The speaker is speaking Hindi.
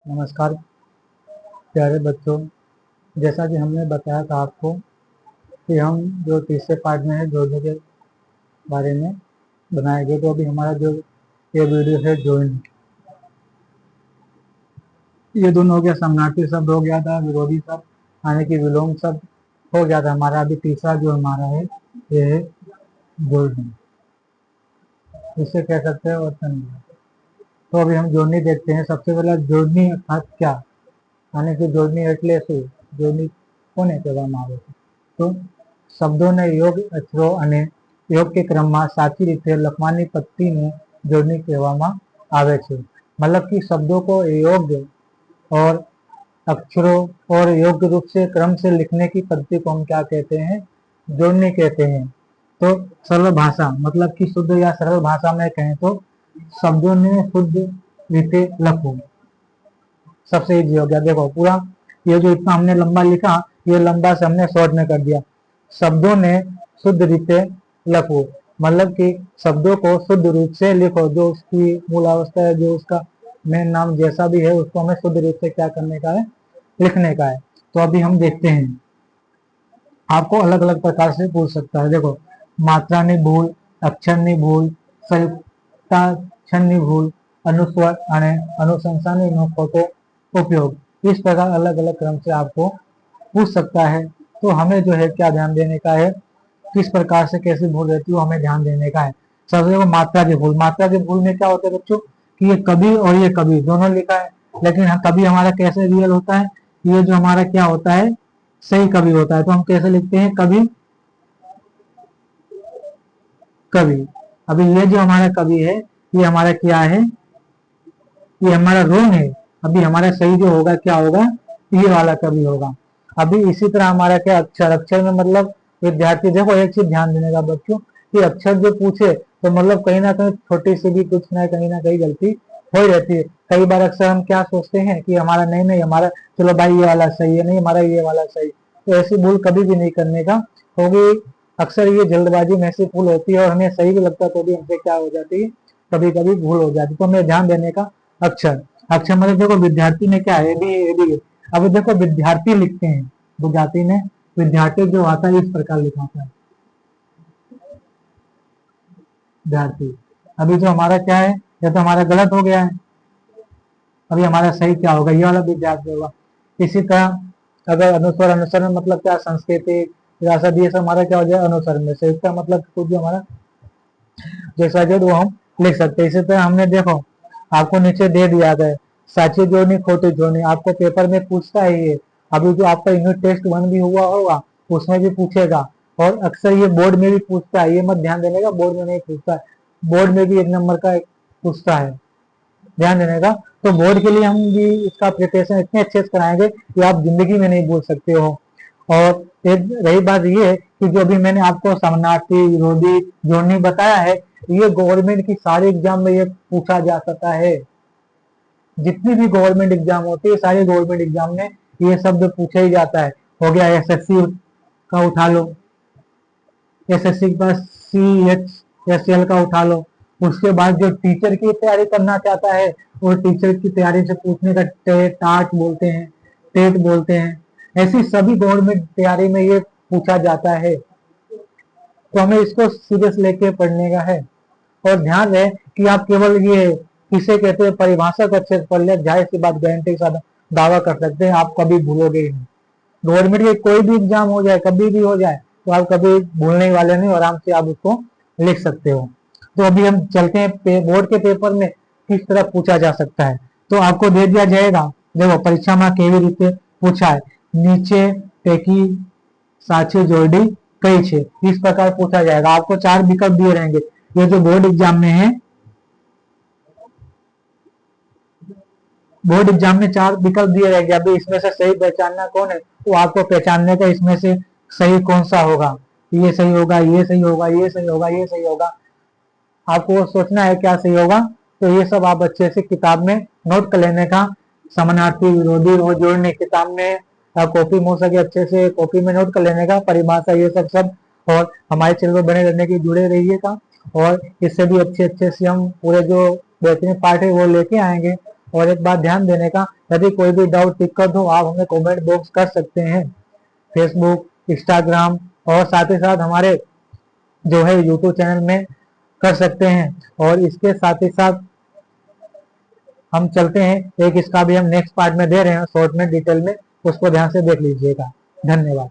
नमस्कार प्यारे बच्चों। जैसा कि हमने बताया था आपको कि हम जो तीसरे पार्ट में है जोड़ने के बारे में बनाएंगे, तो अभी हमारा जो ये वीडियो है जोड़ने, ये दोनों हो गया, समानार्थी शब्द हो गया था, विरोधी शब्द यानी कि विलोम शब्द हो गया था हमारा। अभी तीसरा जो हमारा है ये है जोड़नी, इसे कह सकते हैं वर्तन। तो अभी हम जोड़नी देखते हैं। सबसे पहला जोड़नी अर्थात क्या, यानी कि जोड़नी એટલે શું, જોડણી કોને કહેવામાં આવે છે? તો શબ્દોને યોગ્ય અક્ષરો અને યોગ્ય ક્રમમાં સાચી રીતે લખવાની પદ્ધતિને જોડણી કહેવામાં આવે છે। मतलब कि शब्दों को योग्य और अक्षरों और योग्य रूप से क्रम से लिखने की पद्धति को हम क्या कहते हैं? जोड़नी कहते हैं। तो सरल भाषा मतलब कि शुद्ध या सरल भाषा में कहें तो शब्दों ने शुद्ध रीते लखो, सबसे इजी हो गया। देखो पूरा ये जो इतना हमने लंबा लिखा, ये लंबा से हमने शॉर्ट में कर दिया। शब्दों ने शुद्ध रीते लखो मतलब कि शब्दों को शुद्ध रूप से लिखो, जो उसकी मूल अवस्था है, जो उसका मेन नाम जैसा भी है, उसको हमें शुद्ध रूप से क्या करने का है? लिखने का है। तो अभी हम देखते हैं, आपको अलग अलग प्रकार से पूछ सकता है। देखो मात्रानी भूल, अक्षरनी भूल, संयुक्ताक्षरनी भूल, अनुस्वर અને अनुशंसाનો ખોટો उपयोग, इस प्रकार अलग अलग क्रम से आपको पूछ सकता है। तो हमें जो है क्या ध्यान देने का है, किस प्रकार से कैसी भूल रहती है हमें ध्यान देने का है। सबसे वो मात्रा की भूल। मात्रा की भूल में क्या होता है बच्चों कि ये कभी और ये कभी दोनों लिखा है, लेकिन हाँ कभी हमारा कैसे रियल होता है, ये जो हमारा क्या होता है सही कभी होता है। तो हम कैसे लिखते हैं? कभी कभी। अभी ये जो हमारा कभी है ये हमारा क्या है? ये हमारा रोंग है। अभी हमारा सही जो होगा क्या होगा? ये वाला कभी होगा। अभी इसी तरह हमारा क्या अक्षर, अक्षर में मतलब विद्यार्थी, देखो एक चीज ध्यान देने का बच्चों कि अक्षर जो पूछे तो मतलब कहीं ना कहीं छोटी सी भी कुछ ना कहीं गलती हो रहती है। कई बार अक्सर हम क्या सोचते हैं कि हमारा नहीं नहीं हमारा चलो भाई ये वाला सही है, नहीं हमारा ये वाला सही। तो ऐसी भूल कभी भी नहीं करने का, क्योंकि अक्सर ये जल्दबाजी में ऐसी भूल होती है और हमें सही भी लगता है तो भी हमसे क्या हो जाती है, कभी कभी भूल हो जाती है। तो हमें ध्यान देने का अक्षर, अक्षर मतलब देखो विद्यार्थी ने क्या है भी। अब देखो विद्यार्थी लिखते हैं, विद्यार्थी ने, विद्यार्थी जो आता है इस प्रकार लिखाता है विद्यार्थी। अभी जो हमारा क्या है, ये तो हमारा गलत हो गया है। अभी हमारा सही क्या होगा? ये वाला विद्यार्थी होगा। इसी तरह अगर अनुस्वर, अनुसरण में मतलब क्या सांस्कृतिक विरासत, ये सब हमारा क्या हो जाए? अनुसरण में से इसका मतलब कुछ जो हमारा जैसा जो वो हम लिख सकते हैं। इसी तरह हमने देखो आपको नीचे दे दिया है साची जोड़नी खोटी जोड़नी, आपको पेपर में पूछता है ये। अभी जो आपका यूनिट टेस्ट 1 भी हुआ होगा उसमें भी पूछेगा, और अक्सर ये बोर्ड में भी पूछता है। ये मत ध्यान देने का बोर्ड में नहीं पूछता है, बोर्ड में भी 1 नंबर का पूछता है, ध्यान देने का। तो बोर्ड के लिए हम भी इसका प्रिपरेशन इतने अच्छे से कराएंगे कि आप जिंदगी में नहीं भूल सकते हो। और एक रही बात ये कि जो भी मैंने आपको समानार्थी, विरोधी, जोड़नी बताया है, ये गवर्नमेंट की सारे एग्जाम में ये पूछा जा सकता है। जितनी भी गवर्नमेंट एग्जाम होती है सारे गवर्नमेंट एग्जाम में ये शब्द पूछा ही जाता है। हो गया एसएससी का उठा लो, एसएससी का CHSL का उठा लो। उसके बाद जो टीचर की तैयारी करना चाहता है वो टीचर की तैयारी से पूछने का टाट बोलते हैं, टेट बोलते हैं। ऐसी सभी गवर्नमेंट तैयारी में ये पूछा जाता है, तो हमें इसको सीरियस लेके पढ़ने का है। और ध्यान रहे कि आप केवल ये किसे कहते हैं परिभाषा को अच्छे से पढ़ ले, जाहिर सी बात गारंटी के साथ दावा कर सकते हैं आप कभी भूलोगे ही नहीं। गवर्नमेंट के कोई भी एग्जाम हो जाए, कभी भी हो जाए, तो आप कभी भूलने वाले नहीं, आराम से आप उसको लिख सकते हो। तो अभी हम चलते हैं बोर्ड के पेपर में किस तरह पूछा जा सकता है। तो आपको दे दिया जाएगा, देखो परीक्षा में केवी रीते पूछा है, नीचे पैकी साची जोड़ी कई छे, इस प्रकार पूछा जाएगा। आपको 4 विकल्प दिए रहेंगे। ये जो बोर्ड एग्जाम में है, बोर्ड एग्जाम में 4 विकल्प दिए रहेंगे। अभी इसमें से सही पहचानना कौन है, तो आपको पहचानने का इसमें से सही कौन सा होगा। ये सही होगा, ये सही होगा, ये सही होगा, ये सही होगा, आपको सोचना है क्या सही होगा। तो ये सब आप अच्छे से किताब में नोट कर लेने का। समानार्थी, विरोधी और जोड़ने किताब में कॉपी में हो सके अच्छे से कॉपी में नोट कर लेने का, परिभाषा ये सब सब। और हमारे चैनल पर बने रहने के जुड़े रहिएगा, और इससे भी अच्छे अच्छे से हम पूरे जो बेहतरीन पार्ट है वो लेके आएंगे। और एक बात ध्यान देने का, यदि कोई भी डाउट दिक्कत हो आप हमें कमेंट बॉक्स कर सकते हैं, फेसबुक, इंस्टाग्राम और साथ ही साथ हमारे जो है यूट्यूब चैनल में कर सकते हैं। और इसके साथ ही साथ हम चलते हैं, एक इसका भी हम नेक्स्ट पार्ट में दे रहे हैं शॉर्ट में डिटेल में, उसको ध्यान से देख लीजिएगा। धन्यवाद।